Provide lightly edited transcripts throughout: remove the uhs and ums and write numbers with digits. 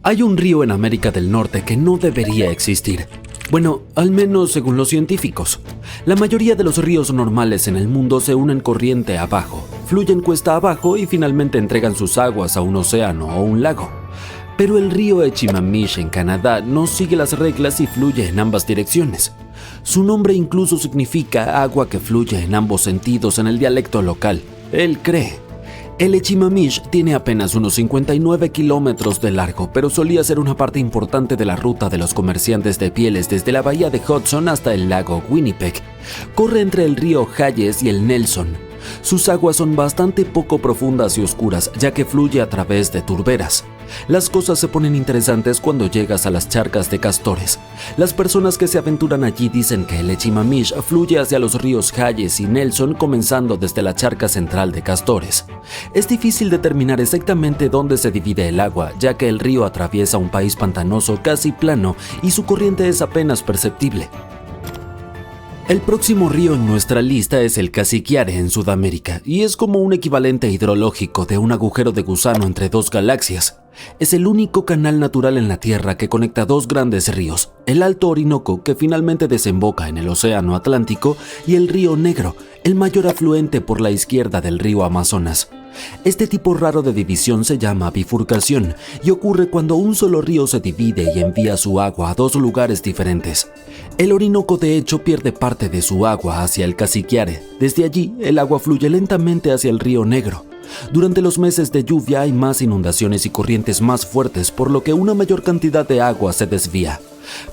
Hay un río en América del Norte que no debería existir. Bueno, al menos según los científicos. La mayoría de los ríos normales en el mundo se unen corriente abajo, fluyen cuesta abajo y finalmente entregan sus aguas a un océano o un lago. Pero el río Echimamish en Canadá no sigue las reglas y fluye en ambas direcciones. Su nombre incluso significa agua que fluye en ambos sentidos en el dialecto local. Él cree. El Echimamish tiene apenas unos 59 kilómetros de largo, pero solía ser una parte importante de la ruta de los comerciantes de pieles desde la bahía de Hudson hasta el lago Winnipeg. Corre entre el río Hayes y el Nelson. Sus aguas son bastante poco profundas y oscuras, ya que fluye a través de turberas. Las cosas se ponen interesantes cuando llegas a las charcas de castores. Las personas que se aventuran allí dicen que el Echimamish fluye hacia los ríos Hayes y Nelson, comenzando desde la charca central de castores. Es difícil determinar exactamente dónde se divide el agua, ya que el río atraviesa un país pantanoso casi plano y su corriente es apenas perceptible. El próximo río en nuestra lista es el Casiquiare en Sudamérica, y es como un equivalente hidrológico de un agujero de gusano entre dos galaxias. Es el único canal natural en la Tierra que conecta dos grandes ríos, el Alto Orinoco, que finalmente desemboca en el Océano Atlántico, y el Río Negro, el mayor afluente por la izquierda del río Amazonas. Este tipo raro de división se llama bifurcación y ocurre cuando un solo río se divide y envía su agua a dos lugares diferentes. El Orinoco de hecho pierde parte de su agua hacia el Casiquiare. Desde allí, el agua fluye lentamente hacia el Río Negro. Durante los meses de lluvia hay más inundaciones y corrientes más fuertes, por lo que una mayor cantidad de agua se desvía.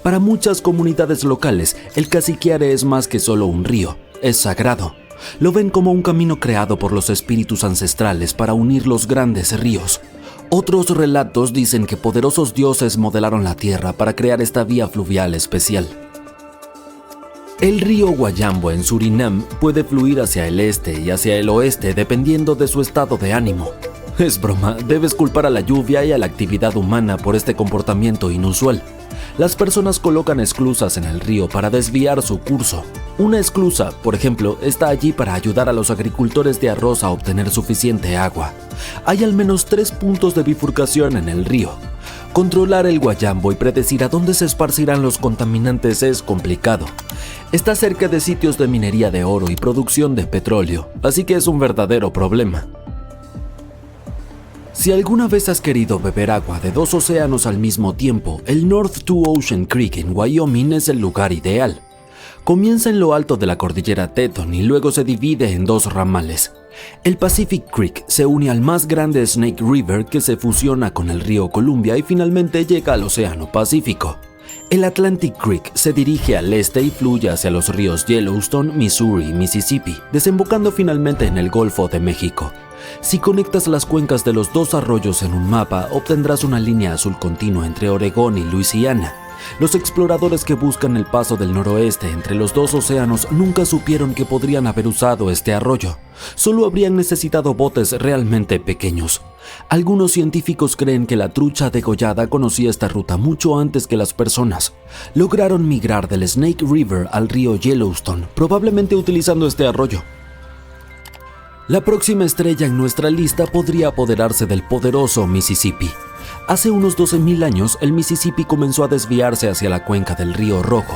Para muchas comunidades locales, el Casiquiare es más que solo un río, es sagrado. Lo ven como un camino creado por los espíritus ancestrales para unir los grandes ríos. Otros relatos dicen que poderosos dioses modelaron la tierra para crear esta vía fluvial especial. El río Guayambo en Surinam puede fluir hacia el este y hacia el oeste dependiendo de su estado de ánimo. Es broma, debes culpar a la lluvia y a la actividad humana por este comportamiento inusual. Las personas colocan esclusas en el río para desviar su curso. Una esclusa, por ejemplo, está allí para ayudar a los agricultores de arroz a obtener suficiente agua. Hay al menos 3 puntos de bifurcación en el río. Controlar el Guayambo y predecir a dónde se esparcirán los contaminantes es complicado. Está cerca de sitios de minería de oro y producción de petróleo, así que es un verdadero problema. Si alguna vez has querido beber agua de dos océanos al mismo tiempo, el North Two Ocean Creek en Wyoming es el lugar ideal. Comienza en lo alto de la cordillera Teton y luego se divide en dos ramales. El Pacific Creek se une al más grande Snake River, que se fusiona con el río Columbia y finalmente llega al Océano Pacífico. El Atlantic Creek se dirige al este y fluye hacia los ríos Yellowstone, Missouri y Mississippi, desembocando finalmente en el Golfo de México. Si conectas las cuencas de los dos arroyos en un mapa, obtendrás una línea azul continua entre Oregón y Luisiana. Los exploradores que buscan el paso del noroeste entre los dos océanos nunca supieron que podrían haber usado este arroyo. Solo habrían necesitado botes realmente pequeños. Algunos científicos creen que la trucha degollada conocía esta ruta mucho antes que las personas. Lograron migrar del Snake River al río Yellowstone, probablemente utilizando este arroyo. La próxima estrella en nuestra lista podría apoderarse del poderoso Mississippi. Hace unos 12.000 años, el Mississippi comenzó a desviarse hacia la cuenca del Río Rojo.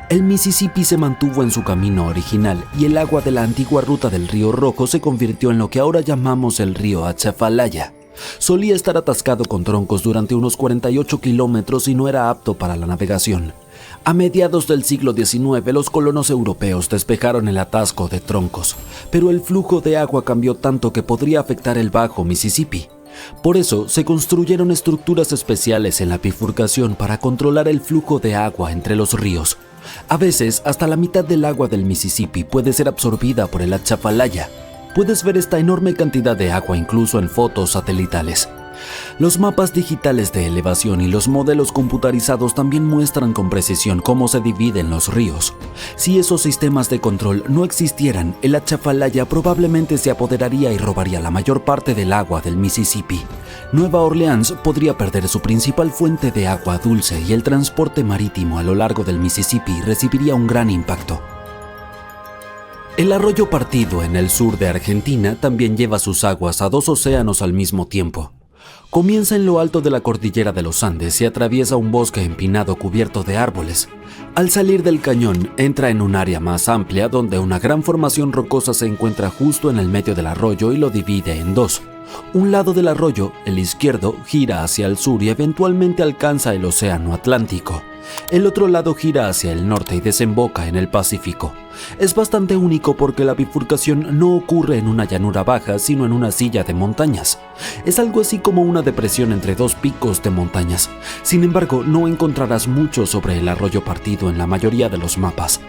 El Mississippi se mantuvo en su camino original y el agua de la antigua ruta del Río Rojo se convirtió en lo que ahora llamamos el río Atchafalaya. Solía estar atascado con troncos durante unos 48 kilómetros y no era apto para la navegación. A mediados del siglo XIX, los colonos europeos despejaron el atasco de troncos, pero el flujo de agua cambió tanto que podría afectar el bajo Mississippi. Por eso, se construyeron estructuras especiales en la bifurcación para controlar el flujo de agua entre los ríos. A veces, hasta la mitad del agua del Mississippi puede ser absorbida por el Atchafalaya. Puedes ver esta enorme cantidad de agua incluso en fotos satelitales. Los mapas digitales de elevación y los modelos computarizados también muestran con precisión cómo se dividen los ríos. Si esos sistemas de control no existieran, el Atchafalaya probablemente se apoderaría y robaría la mayor parte del agua del Mississippi. Nueva Orleans podría perder su principal fuente de agua dulce y el transporte marítimo a lo largo del Mississippi recibiría un gran impacto. El arroyo Partido en el sur de Argentina también lleva sus aguas a dos océanos al mismo tiempo. Comienza en lo alto de la cordillera de los Andes y atraviesa un bosque empinado cubierto de árboles. Al salir del cañón, entra en un área más amplia donde una gran formación rocosa se encuentra justo en el medio del arroyo y lo divide en dos. Un lado del arroyo, el izquierdo, gira hacia el sur y eventualmente alcanza el Océano Atlántico. El otro lado gira hacia el norte y desemboca en el Pacífico. Es bastante único porque la bifurcación no ocurre en una llanura baja, sino en una silla de montañas. Es algo así como una depresión entre dos picos de montañas. Sin embargo, no encontrarás mucho sobre el arroyo partido en la mayoría de los mapas.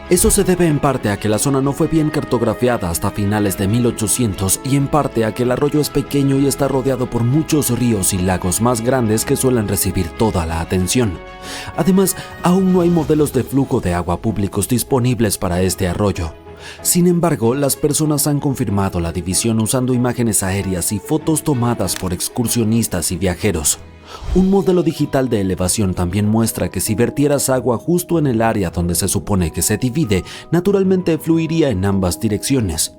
Eso se debe en parte a que la zona no fue bien cartografiada hasta finales de 1800 y en parte a que el arroyo es pequeño y está rodeado por muchos ríos y lagos más grandes que suelen recibir toda la atención. Además, aún no hay modelos de flujo de agua públicos disponibles para este arroyo. Sin embargo, las personas han confirmado la división usando imágenes aéreas y fotos tomadas por excursionistas y viajeros. Un modelo digital de elevación también muestra que si vertieras agua justo en el área donde se supone que se divide, naturalmente fluiría en ambas direcciones.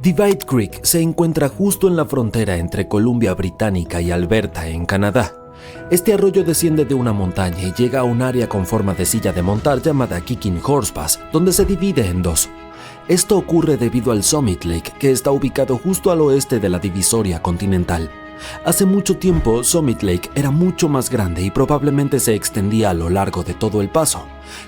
Divide Creek se encuentra justo en la frontera entre Columbia Británica y Alberta, en Canadá. Este arroyo desciende de una montaña y llega a un área con forma de silla de montar llamada Kicking Horse Pass, donde se divide en dos. Esto ocurre debido al Summit Lake, que está ubicado justo al oeste de la divisoria continental. Hace mucho tiempo, Summit Lake era mucho más grande y probablemente se extendía a lo largo de todo el paso.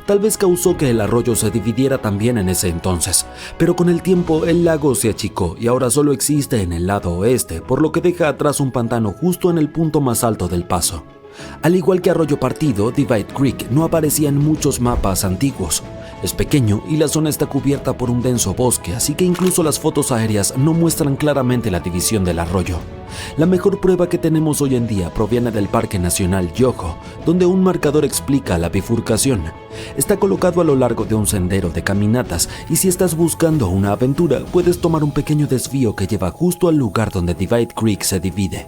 Tal vez causó que el arroyo se dividiera también en ese entonces, pero con el tiempo el lago se achicó y ahora solo existe en el lado oeste, por lo que deja atrás un pantano justo en el punto más alto del paso. Al igual que Arroyo Partido, Divide Creek no aparecía en muchos mapas antiguos. Es pequeño y la zona está cubierta por un denso bosque, así que incluso las fotos aéreas no muestran claramente la división del arroyo. La mejor prueba que tenemos hoy en día proviene del Parque Nacional Yoho, donde un marcador explica la bifurcación. Está colocado a lo largo de un sendero de caminatas y si estás buscando una aventura, puedes tomar un pequeño desvío que lleva justo al lugar donde Divide Creek se divide.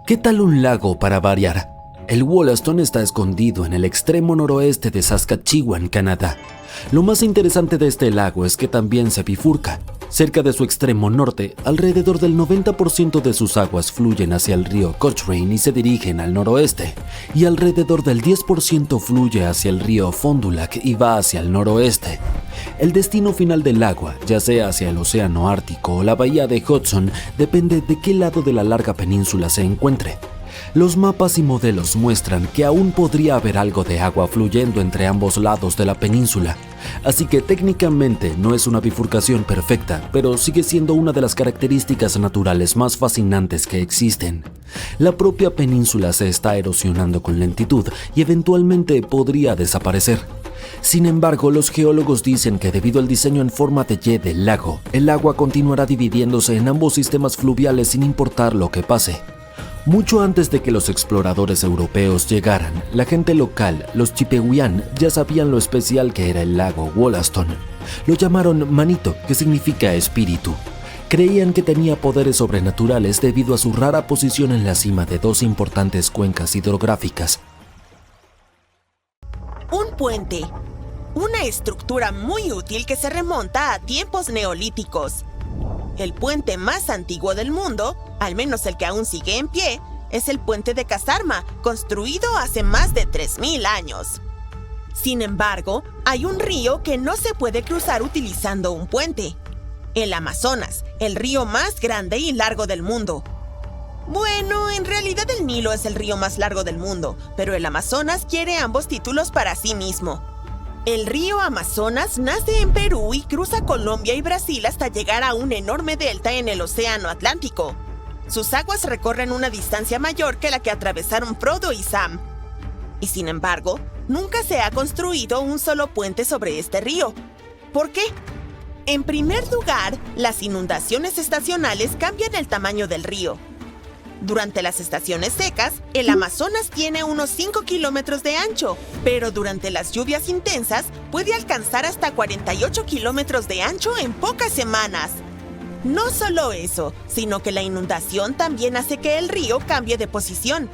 ¿Qué tal un lago para variar? El Wollaston está escondido en el extremo noroeste de Saskatchewan, Canadá. Lo más interesante de este lago es que también se bifurca. Cerca de su extremo norte, alrededor del 90% de sus aguas fluyen hacia el río Cochrane y se dirigen al noroeste, y alrededor del 10% fluye hacia el río Fond du Lac y va hacia el noroeste. El destino final del agua, ya sea hacia el océano Ártico o la bahía de Hudson, depende de qué lado de la larga península se encuentre. Los mapas y modelos muestran que aún podría haber algo de agua fluyendo entre ambos lados de la península, así que técnicamente no es una bifurcación perfecta, pero sigue siendo una de las características naturales más fascinantes que existen. La propia península se está erosionando con lentitud y eventualmente podría desaparecer. Sin embargo, los geólogos dicen que debido al diseño en forma de Y del lago, el agua continuará dividiéndose en ambos sistemas fluviales sin importar lo que pase. Mucho antes de que los exploradores europeos llegaran, la gente local, los Chipewyan, ya sabían lo especial que era el lago Wollaston. Lo llamaron Manito, que significa espíritu. Creían que tenía poderes sobrenaturales debido a su rara posición en la cima de dos importantes cuencas hidrográficas. Un puente, una estructura muy útil que se remonta a tiempos neolíticos. El puente más antiguo del mundo, al menos el que aún sigue en pie, es el puente de Kasarma, construido hace más de 3000 años. Sin embargo, hay un río que no se puede cruzar utilizando un puente. El Amazonas, el río más grande y largo del mundo. Bueno, en realidad el Nilo es el río más largo del mundo, pero el Amazonas quiere ambos títulos para sí mismo. El río Amazonas nace en Perú y cruza Colombia y Brasil hasta llegar a un enorme delta en el Océano Atlántico. Sus aguas recorren una distancia mayor que la que atravesaron Frodo y Sam. Y sin embargo, nunca se ha construido un solo puente sobre este río. ¿Por qué? En primer lugar, las inundaciones estacionales cambian el tamaño del río. Durante las estaciones secas, el Amazonas tiene unos 5 kilómetros de ancho, pero durante las lluvias intensas puede alcanzar hasta 48 kilómetros de ancho en pocas semanas. No solo eso, sino que la inundación también hace que el río cambie de posición.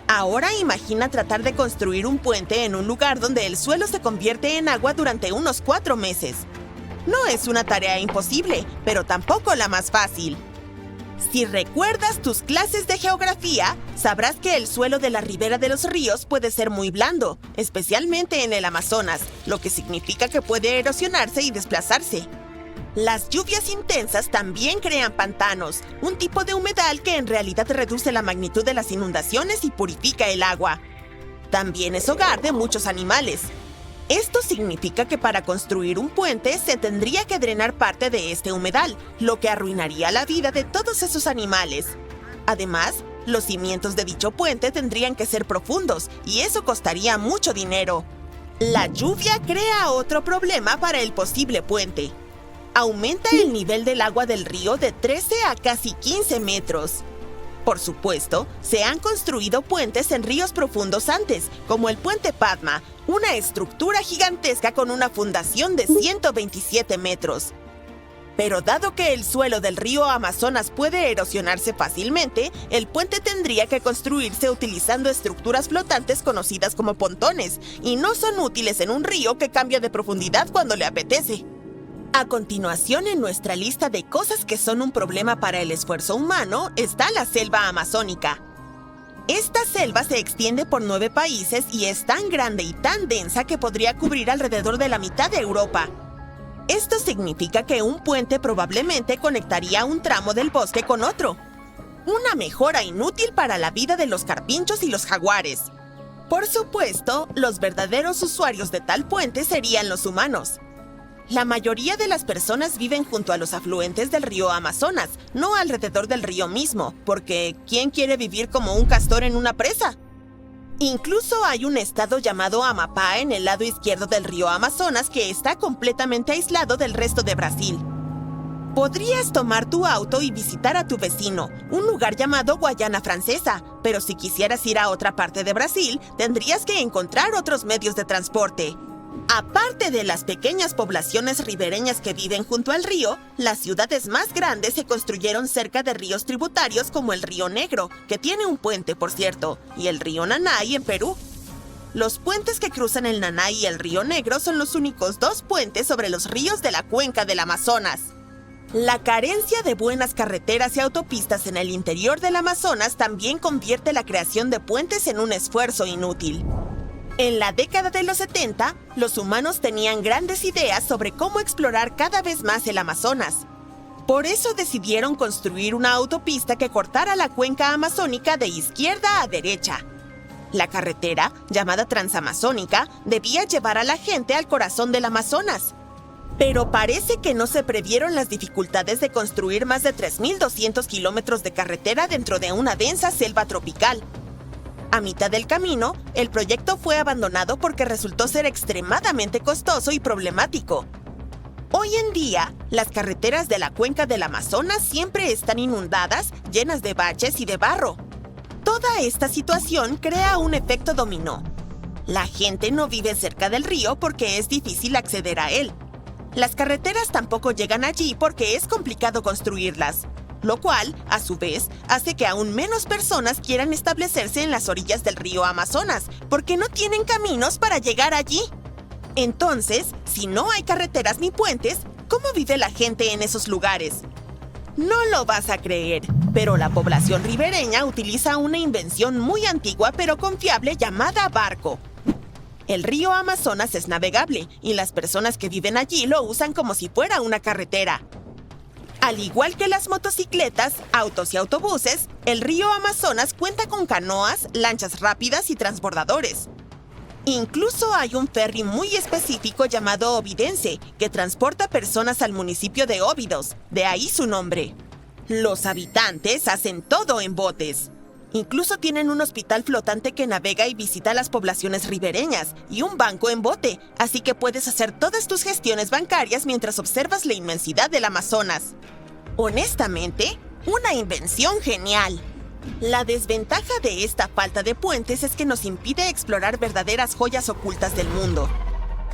Ahora imagina tratar de construir un puente en un lugar donde el suelo se convierte en agua durante unos 4 meses. No es una tarea imposible, pero tampoco la más fácil. Si recuerdas tus clases de geografía, sabrás que el suelo de la ribera de los ríos puede ser muy blando, especialmente en el Amazonas, lo que significa que puede erosionarse y desplazarse. Las lluvias intensas también crean pantanos, un tipo de humedal que en realidad reduce la magnitud de las inundaciones y purifica el agua. También es hogar de muchos animales. Esto significa que para construir un puente se tendría que drenar parte de este humedal, lo que arruinaría la vida de todos esos animales. Además, los cimientos de dicho puente tendrían que ser profundos y eso costaría mucho dinero. La lluvia crea otro problema para el posible puente. Aumenta el nivel del agua del río de 13 a casi 15 metros. Por supuesto, se han construido puentes en ríos profundos antes, como el puente Padma, una estructura gigantesca con una fundación de 127 metros. Pero dado que el suelo del río Amazonas puede erosionarse fácilmente, el puente tendría que construirse utilizando estructuras flotantes conocidas como pontones, y no son útiles en un río que cambia de profundidad cuando le apetece. A continuación, en nuestra lista de cosas que son un problema para el esfuerzo humano, está la selva amazónica. Esta selva se extiende por 9 países y es tan grande y tan densa que podría cubrir alrededor de la mitad de Europa. Esto significa que un puente probablemente conectaría un tramo del bosque con otro. Una mejora inútil para la vida de los carpinchos y los jaguares. Por supuesto, los verdaderos usuarios de tal puente serían los humanos. La mayoría de las personas viven junto a los afluentes del río Amazonas, no alrededor del río mismo, porque ¿quién quiere vivir como un castor en una presa? Incluso hay un estado llamado Amapá en el lado izquierdo del río Amazonas que está completamente aislado del resto de Brasil. Podrías tomar tu auto y visitar a tu vecino, un lugar llamado Guayana Francesa, pero si quisieras ir a otra parte de Brasil, tendrías que encontrar otros medios de transporte. Aparte de las pequeñas poblaciones ribereñas que viven junto al río, las ciudades más grandes se construyeron cerca de ríos tributarios como el Río Negro, que tiene un puente, por cierto, y el río Nanay en Perú. Los puentes que cruzan el Nanay y el Río Negro son los únicos 2 puentes sobre los ríos de la cuenca del Amazonas. La carencia de buenas carreteras y autopistas en el interior del Amazonas también convierte la creación de puentes en un esfuerzo inútil. En la década de los 70, los humanos tenían grandes ideas sobre cómo explorar cada vez más el Amazonas. Por eso decidieron construir una autopista que cortara la cuenca amazónica de izquierda a derecha. La carretera, llamada Transamazónica, debía llevar a la gente al corazón del Amazonas. Pero parece que no se previeron las dificultades de construir más de 3.200 kilómetros de carretera dentro de una densa selva tropical. A mitad del camino, el proyecto fue abandonado porque resultó ser extremadamente costoso y problemático. Hoy en día, las carreteras de la cuenca del Amazonas siempre están inundadas, llenas de baches y de barro. Toda esta situación crea un efecto dominó. La gente no vive cerca del río porque es difícil acceder a él. Las carreteras tampoco llegan allí porque es complicado construirlas, lo cual, a su vez, hace que aún menos personas quieran establecerse en las orillas del río Amazonas, porque no tienen caminos para llegar allí. Entonces, si no hay carreteras ni puentes, ¿cómo vive la gente en esos lugares? No lo vas a creer, pero la población ribereña utiliza una invención muy antigua pero confiable llamada barco. El río Amazonas es navegable y las personas que viven allí lo usan como si fuera una carretera. Al igual que las motocicletas, autos y autobuses, el río Amazonas cuenta con canoas, lanchas rápidas y transbordadores. Incluso hay un ferry muy específico llamado Ovidense, que transporta personas al municipio de Óbidos, de ahí su nombre. Los habitantes hacen todo en botes. Incluso tienen un hospital flotante que navega y visita las poblaciones ribereñas, y un banco en bote, así que puedes hacer todas tus gestiones bancarias mientras observas la inmensidad del Amazonas. Honestamente, una invención genial. La desventaja de esta falta de puentes es que nos impide explorar verdaderas joyas ocultas del mundo.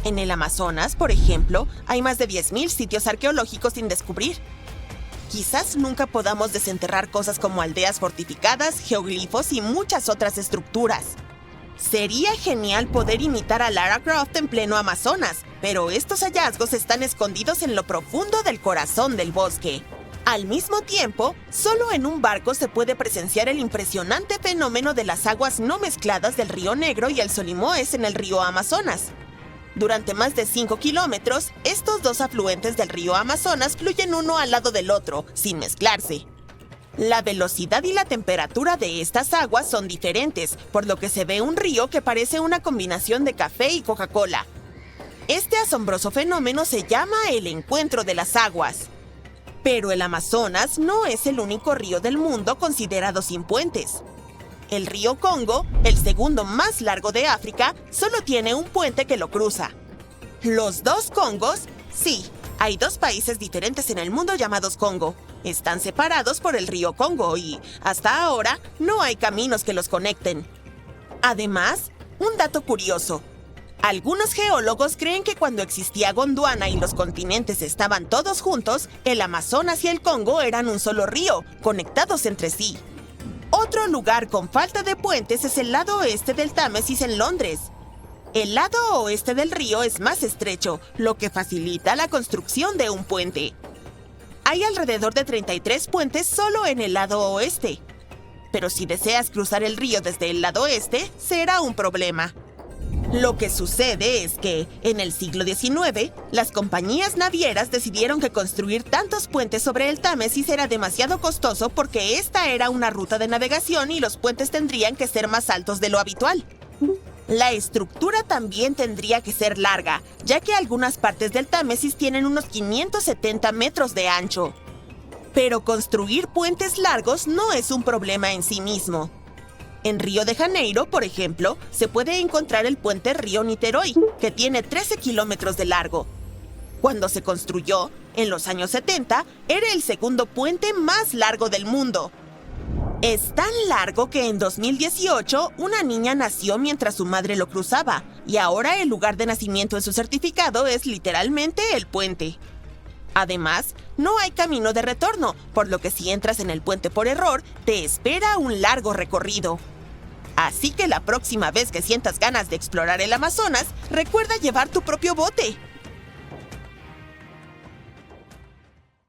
En el Amazonas, por ejemplo, hay más de 10.000 sitios arqueológicos sin descubrir. Quizás nunca podamos desenterrar cosas como aldeas fortificadas, geoglifos y muchas otras estructuras. Sería genial poder imitar a Lara Croft en pleno Amazonas, pero estos hallazgos están escondidos en lo profundo del corazón del bosque. Al mismo tiempo, solo en un barco se puede presenciar el impresionante fenómeno de las aguas no mezcladas del río Negro y el Solimoes en el río Amazonas. Durante más de 5 kilómetros, estos dos afluentes del río Amazonas fluyen uno al lado del otro, sin mezclarse. La velocidad y la temperatura de estas aguas son diferentes, por lo que se ve un río que parece una combinación de café y Coca-Cola. Este asombroso fenómeno se llama el encuentro de las aguas. Pero el Amazonas no es el único río del mundo considerado sin puentes. El río Congo, el segundo más largo de África, solo tiene un puente que lo cruza. Los dos Congos, sí, hay dos países diferentes en el mundo llamados Congo. Están separados por el río Congo y, hasta ahora, no hay caminos que los conecten. Además, un dato curioso. Algunos geólogos creen que cuando existía Gondwana y los continentes estaban todos juntos, el Amazonas y el Congo eran un solo río, conectados entre sí. Otro lugar con falta de puentes es el lado oeste del Támesis en Londres. El lado oeste del río es más estrecho, lo que facilita la construcción de un puente. Hay alrededor de 33 puentes solo en el lado oeste. Pero si deseas cruzar el río desde el lado este, será un problema. Lo que sucede es que, en el siglo XIX, las compañías navieras decidieron que construir tantos puentes sobre el Támesis era demasiado costoso porque esta era una ruta de navegación y los puentes tendrían que ser más altos de lo habitual. La estructura también tendría que ser larga, ya que algunas partes del Támesis tienen unos 570 metros de ancho. Pero construir puentes largos no es un problema en sí mismo. En Río de Janeiro, por ejemplo, se puede encontrar el puente Río Niterói, que tiene 13 kilómetros de largo. Cuando se construyó, en los años 70, era el segundo puente más largo del mundo. Es tan largo que en 2018 una niña nació mientras su madre lo cruzaba, y ahora el lugar de nacimiento en su certificado es literalmente el puente. Además, no hay camino de retorno, por lo que si entras en el puente por error, te espera un largo recorrido. Así que la próxima vez que sientas ganas de explorar el Amazonas, recuerda llevar tu propio bote.